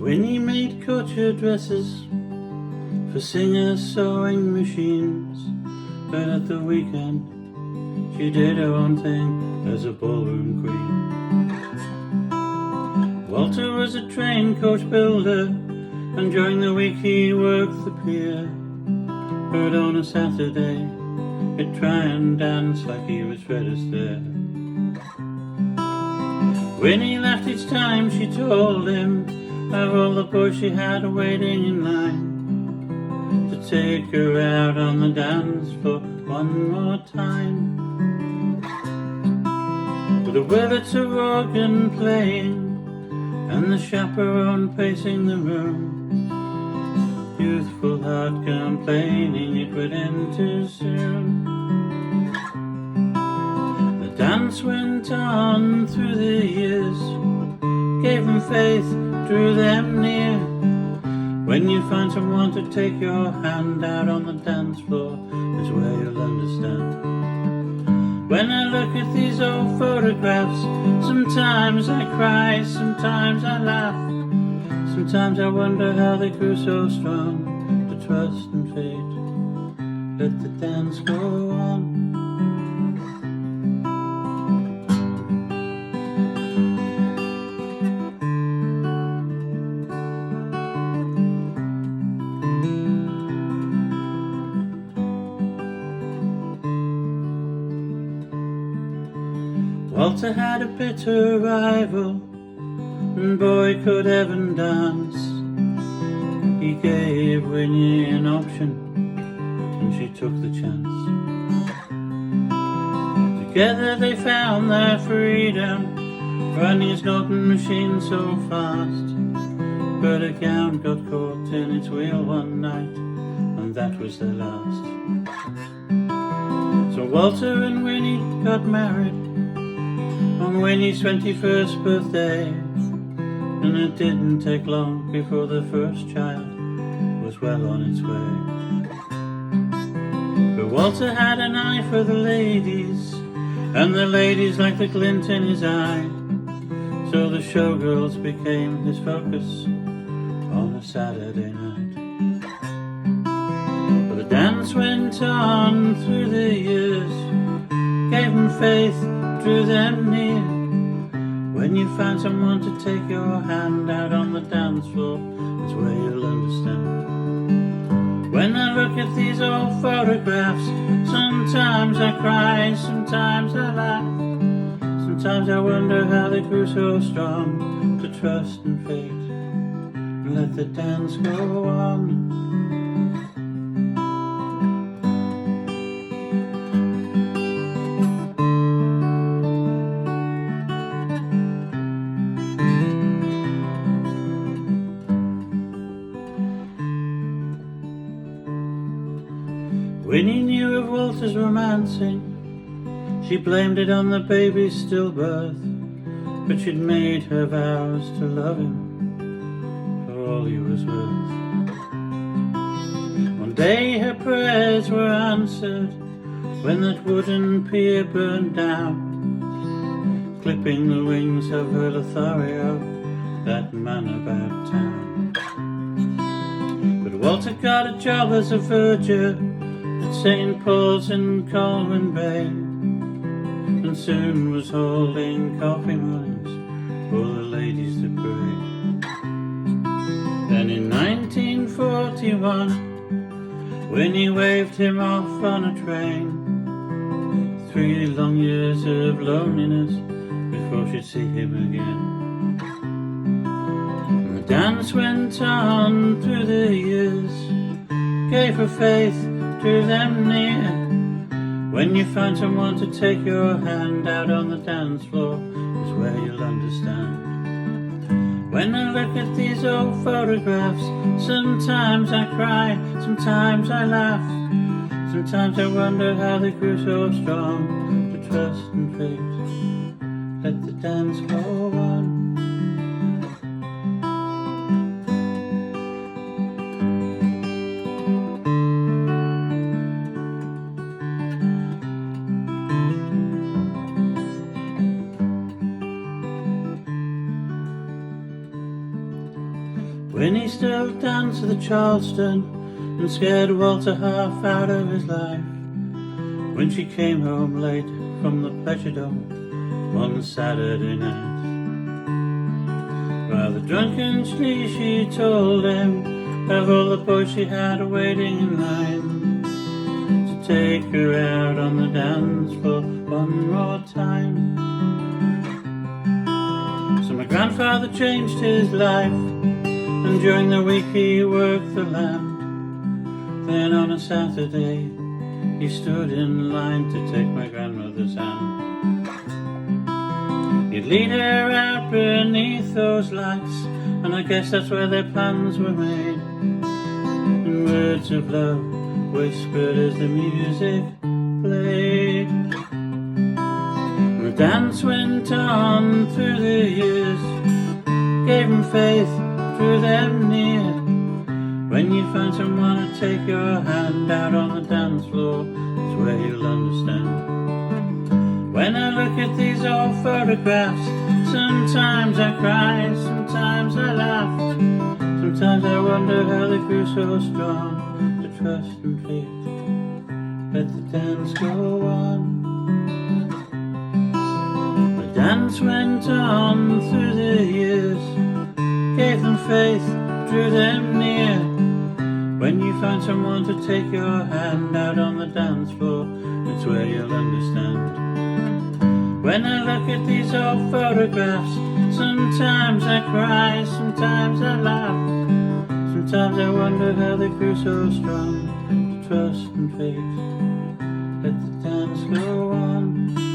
Winnie made couture dresses for singer sewing machines, but at the weekend she did her own thing as a ballroom queen. Walter was a train coach builder, and during the week he worked the pier, but on a Saturday he'd try and dance like he was Fred Astaire. Winnie laughed each time she told him of all the boys she had waiting in line to take her out on the dance floor one more time. With the Wurlitzer organ playing and the chaperone pacing the room, youthful heart complaining it would end too soon. The dance went on through the years, gave them faith, drew them near. When you find someone to take your hand out on the dance floor is where you'll understand. When I look at these old photographs, sometimes I cry, sometimes I laugh. Sometimes I wonder how they grew so strong to trust and fate. Let the dance go on. Walter had a bitter rival, and boy could heaven dance. He gave Winnie an option, and she took the chance. Together they found their freedom, running his Norton machine so fast. But a gown got caught in its wheel one night, and that was their last. So Walter and Winnie got married on Winnie's 21st birthday, and it didn't take long before the first child was well on its way. But Walter had an eye for the ladies, and the ladies liked the glint in his eye, so the showgirls became his focus on a Saturday night. But the dance went on through the years, gave them faith, drew them near. When you find someone to take your hand out on the dance floor, is where you'll understand. When I look at these old photographs, sometimes I cry, sometimes I laugh. Sometimes I wonder how they grew so strong to trust and fate and let the dance go on. Winnie knew of Walter's romancing. She blamed it on the baby's stillbirth, but she'd made her vows to love him for all he was worth. One day her prayers were answered when that wooden pier burned down, clipping the wings of her Lothario, that man about town. But Walter got a job as a verger at St. Paul's in Colwyn Bay, and soon was holding coffee mornings for the ladies to pray. Then in 1941, Winnie waved him off on a train. 3 long years of loneliness before she'd see him again. And the dance went on through the years, gave her faith, drew them near. When you find someone to take your hand out on the dance floor is where you'll understand. When I look at these old photographs, sometimes I cry, sometimes I laugh. Sometimes I wonder how they grew so strong to trust and fate. Let the dance go on. Winnie still danced the Charleston and scared Walter half out of his life. When she came home late from the pleasure dome one Saturday night, rather drunkenly she told him of all the boys she had waiting in line to take her out on the dance floor one more time. So my grandfather changed his life, and during the week he worked the land. Then on a Saturday he stood in line to take my grandmother's hand. He'd lead her out beneath those lights, and I guess that's where their plans were made. And words of love whispered as the music played. And the dance went on through the years, gave them faith, drew them near. When you find someone to take your hand out on the dance floor, it's where you'll understand. When I look at these old photographs, sometimes I cry, sometimes I laugh. Sometimes I wonder how they grew so strong to trust and faith. Let the dance go on. The dance went on through the years, gave them faith, drew them near. When you find someone to take your hand out on the dance floor, it's where you'll understand. When I look at these old photographs, sometimes I cry, sometimes I laugh. Sometimes I wonder how they grew so strong to trust and faith. Let the dance go on.